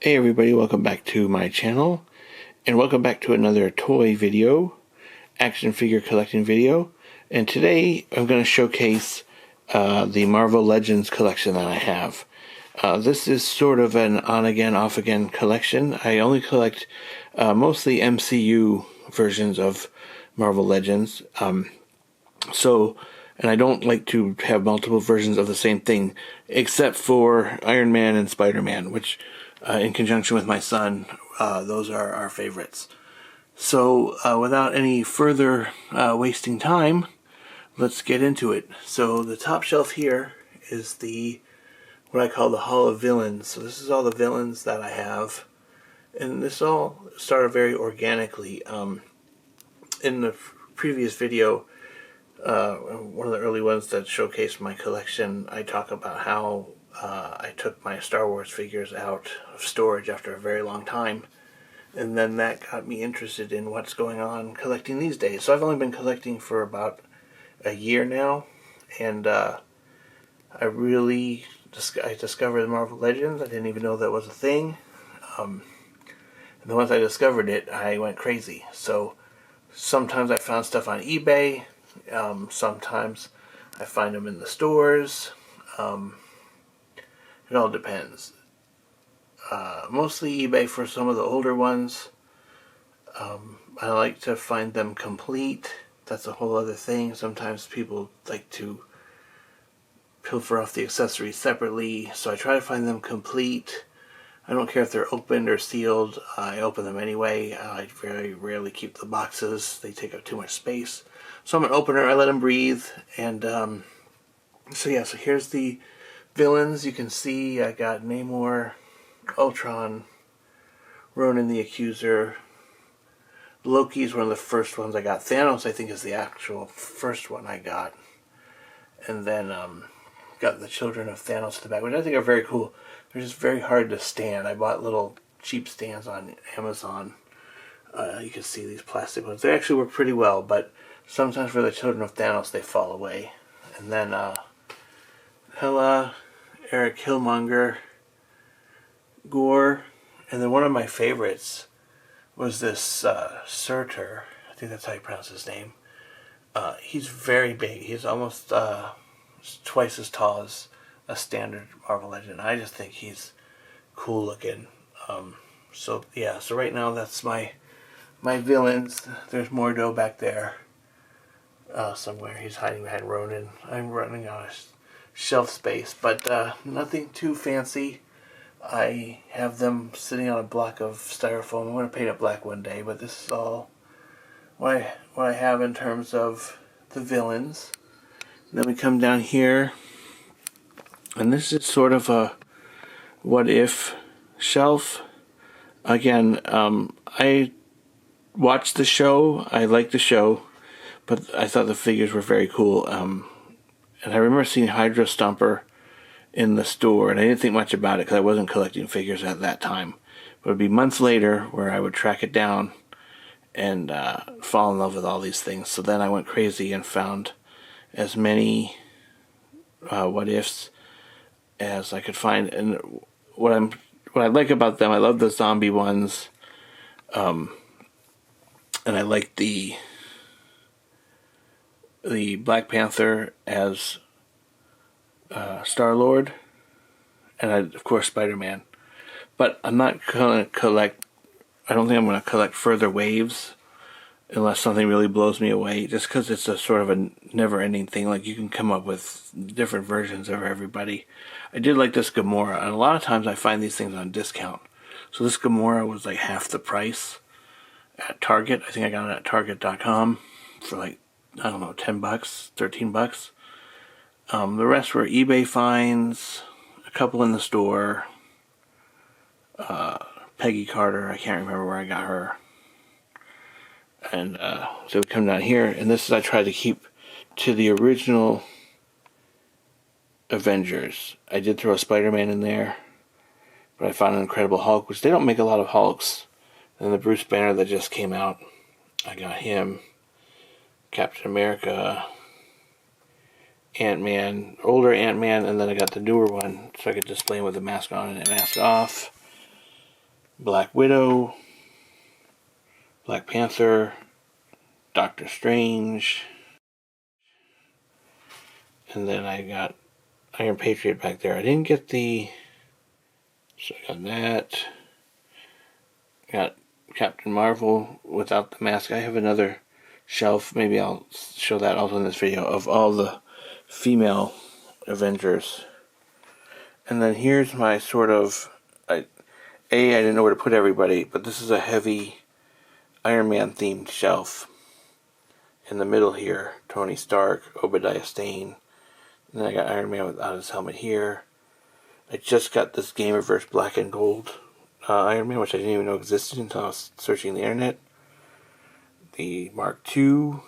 Hey everybody, welcome back to my channel, and welcome back to another toy video, action figure collecting video. And today I'm going to showcase the Marvel Legends collection that I have. This is sort of an on-again, off-again collection. I only collect mostly MCU versions of Marvel Legends. And I don't like to have multiple versions of the same thing, except for Iron Man and Spider-Man, which in conjunction with my son, those are our favorites. So without any further wasting time, let's get into it. So the top shelf here is what I call the Hall of Villains. So this is all the villains that I have, and this all started very organically. In the previous video, one of the early ones that showcased my collection, I talk about how I took my Star Wars figures out of storage after a very long time, and then that got me interested in what's going on collecting these days. So I've only been collecting for about a year now, and I discovered the Marvel Legends. I didn't even know that was a thing, and then once I discovered it, I went crazy. So sometimes I found stuff on eBay, sometimes I find them in the stores. It all depends. Mostly eBay for some of the older ones. I like to find them complete. That's a whole other thing. Sometimes people like to pilfer off the accessories separately, so I try to find them complete. I don't care if they're opened or sealed. I open them anyway. I very rarely keep the boxes. They take up too much space. So I'm an opener. I let them breathe. And so here's the villains. You can see I got Namor, Ultron, Ronan the Accuser. Loki's one of the first ones I got. Thanos, I think, is the actual first one I got. And then got the Children of Thanos at the back, which I think are very cool. They're just very hard to stand. I bought little cheap stands on Amazon. You can see these plastic ones. They actually work pretty well, but sometimes for the Children of Thanos they fall away. And then Hela, Eric Killmonger, Gore, and then one of my favorites was this Surtur. I think that's how you pronounce his name. He's very big. He's almost twice as tall as a standard Marvel Legend. I just think he's cool looking. So right now that's my villains. There's Mordo back there somewhere. He's hiding behind Ronan. I'm running out of shelf space, but nothing too fancy. I have them sitting on a block of styrofoam. I'm going to paint it black one day, but this is all what I have in terms of the villains. Then we come down here, and this is sort of a what if shelf. Again, I watched the show. I liked the show, but I thought the figures were very cool. And I remember seeing Hydra Stomper in the store, and I didn't think much about it because I wasn't collecting figures at that time. But it would be months later where I would track it down and fall in love with all these things. So then I went crazy and found as many what ifs as I could find. And what I like about them, I love the zombie ones, and I like the Black Panther as Star-Lord, and of course Spider-Man. But I'm not going to collect, I don't think I'm going to collect further waves unless something really blows me away, just because it's a sort of a never-ending thing. Like, you can come up with different versions of everybody. I did like this Gamora, and a lot of times I find these things on discount. So this Gamora was like half the price at Target. I think I got it at Target.com for like, I don't know, $10, $13. The rest were eBay finds, a couple in the store. Peggy Carter, I can't remember where I got her. And so we come down here, and this is, I tried to keep to the original Avengers. I did throw a Spider-Man in there, but I found an Incredible Hulk, which they don't make a lot of Hulks. And the Bruce Banner that just came out, I got him. Captain America, Ant-Man, older Ant-Man, and then I got the newer one so I could display him with the mask on and the mask off. Black Widow, Black Panther, Doctor Strange, and then I got Iron Patriot back there. I didn't get the... So I got that. Got Captain Marvel without the mask. I have another shelf, maybe I'll show that also in this video, of all the female Avengers. And then here's my sort of... I didn't know where to put everybody, but this is a heavy Iron Man themed shelf. In the middle here, Tony Stark, Obadiah Stane. And then I got Iron Man without his helmet here. I just got this Gamerverse black and gold Iron Man, which I didn't even know existed until I was searching the internet. The Mark II,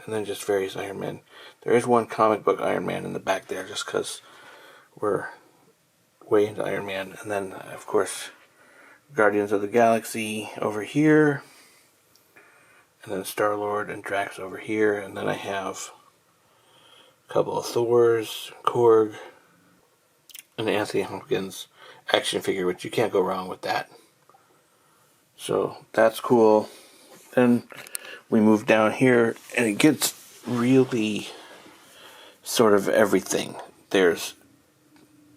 and then just various Iron Men. There is one comic book Iron Man in the back there, just because we're way into Iron Man. And then, of course, Guardians of the Galaxy over here. And then Star-Lord and Drax over here. And then I have a couple of Thors, Korg, and Anthony Hopkins action figure, which you can't go wrong with that. So that's cool. Then we move down here, and it gets really sort of everything. There's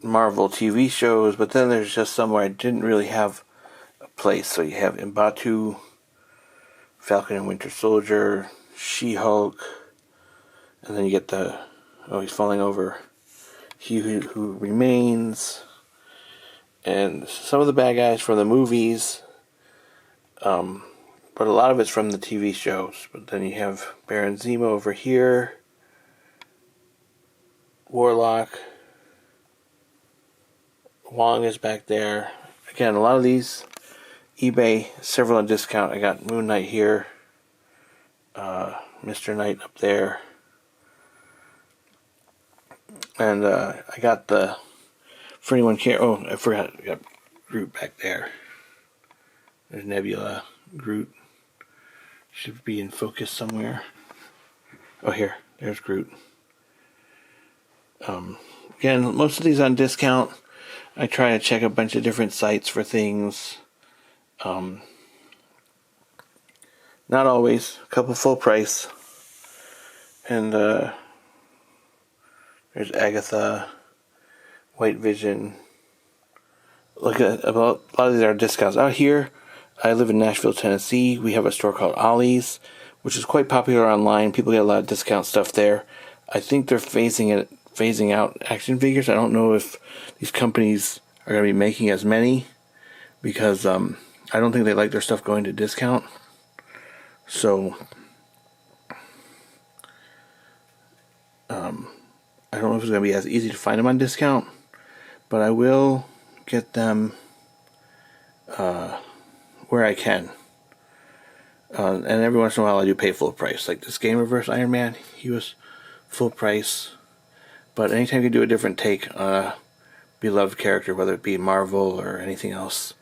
Marvel TV shows, but then there's just some where I didn't really have a place. So you have M'Baku, Falcon and Winter Soldier, She-Hulk, and then you get the... Oh, he's falling over. He Who Remains, and some of the bad guys from the movies, but a lot of it's from the TV shows. But then you have Baron Zemo over here, Warlock, Wong is back there. Again, a lot of these, eBay, several on discount. I got Moon Knight here, Mr. Knight up there. And I got the, for anyone care, oh, I forgot, I got Groot back there. There's Nebula, Groot. Should be in focus somewhere. Oh, here, there's Groot. Again, most of these on discount. I try to check a bunch of different sites for things. Not always, a couple full price. And, there's Agatha, White Vision. Look at about a lot of these are discounts. Out here, I live in Nashville, Tennessee. We have a store called Ollie's, which is quite popular online. People get a lot of discount stuff there. I think they're phasing out action figures. I don't know if these companies are going to be making as many, because I don't think they like their stuff going to discount. So I don't know if it's going to be as easy to find them on discount, but I will get them where I can. And every once in a while I do pay full price. Like this Gamerverse Iron Man, he was full price. But anytime you do a different take on a beloved character, whether it be Marvel or anything else,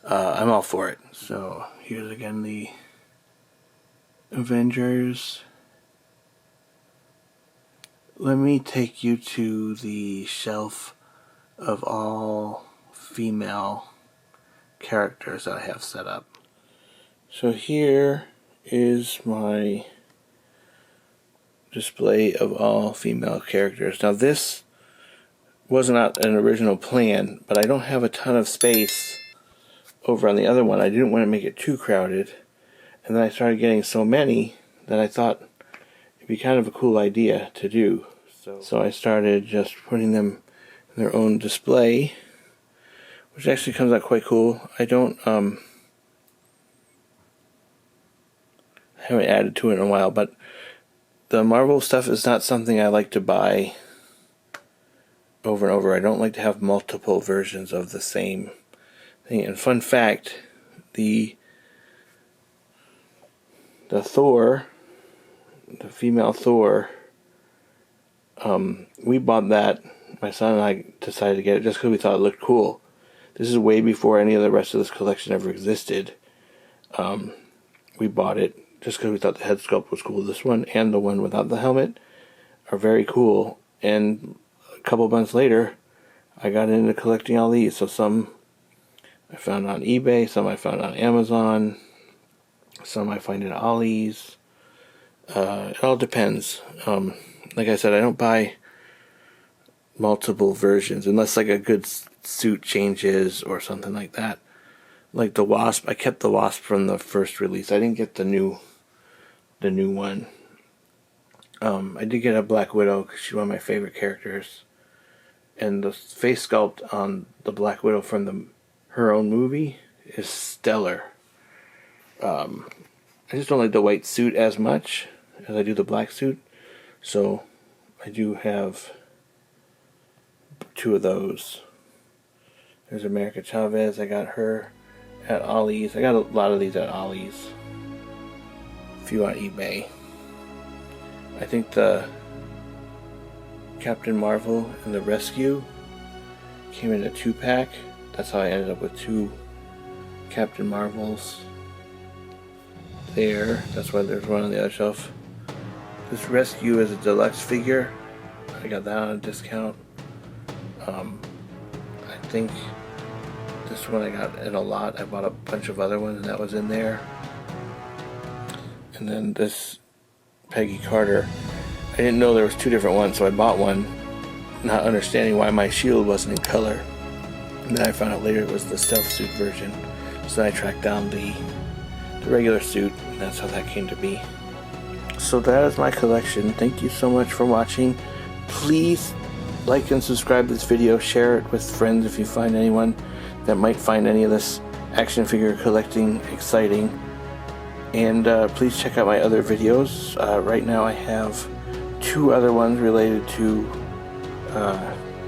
I'm all for it. So here's again the Avengers. Let me take you to the shelf of all female characters that I have set up. So here is my display of all female characters. Now this was not an original plan, but I don't have a ton of space over on the other one. I didn't want to make it too crowded, and then I started getting so many that I thought it'd be kind of a cool idea to do. So I started just putting them in their own display, which actually comes out quite cool. I haven't added to it in a while, but the Marvel stuff is not something I like to buy over and over. I don't like to have multiple versions of the same thing. And fun fact, the Thor, the female Thor, we bought that. My son and I decided to get it just because we thought it looked cool. This is way before any of the rest of this collection ever existed. We bought it just because we thought the head sculpt was cool. This one and the one without the helmet are very cool. And a couple months later, I got into collecting all these. So some I found on eBay, some I found on Amazon, some I find at Ollie's. It all depends. Like I said, I don't buy multiple versions unless like a good suit changes or something like that. Like the Wasp, I kept the Wasp from the first release. I didn't get the new one. I did get a Black Widow because she's one of my favorite characters. And the face sculpt on the Black Widow from her own movie is stellar. I just don't like the white suit as much as I do the black suit. So I do have 2 of those. There's America Chavez. I got her at Ollie's. I got a lot of these at Ollie's. A few on eBay. I think the Captain Marvel and the Rescue came in a 2-pack. That's how I ended up with 2 Captain Marvels there. That's why there's one on the other shelf. This Rescue is a deluxe figure. I got that on a discount. I think this one I got in a lot. I bought a bunch of other ones and that was in there. And then this Peggy Carter, I didn't know there was 2 different ones, so I bought one, not understanding why my shield wasn't in color. And then I found out later it was the stealth suit version. So then I tracked down the regular suit, and that's how that came to be. So that is my collection. Thank you so much for watching. Please like and subscribe to this video. Share it with friends if you find anyone that might find any of this action figure collecting exciting. And please check out my other videos. Right now I have 2 other ones related to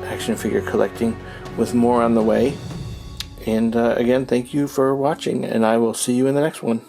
action figure collecting, with more on the way. And again, thank you for watching, and I will see you in the next one.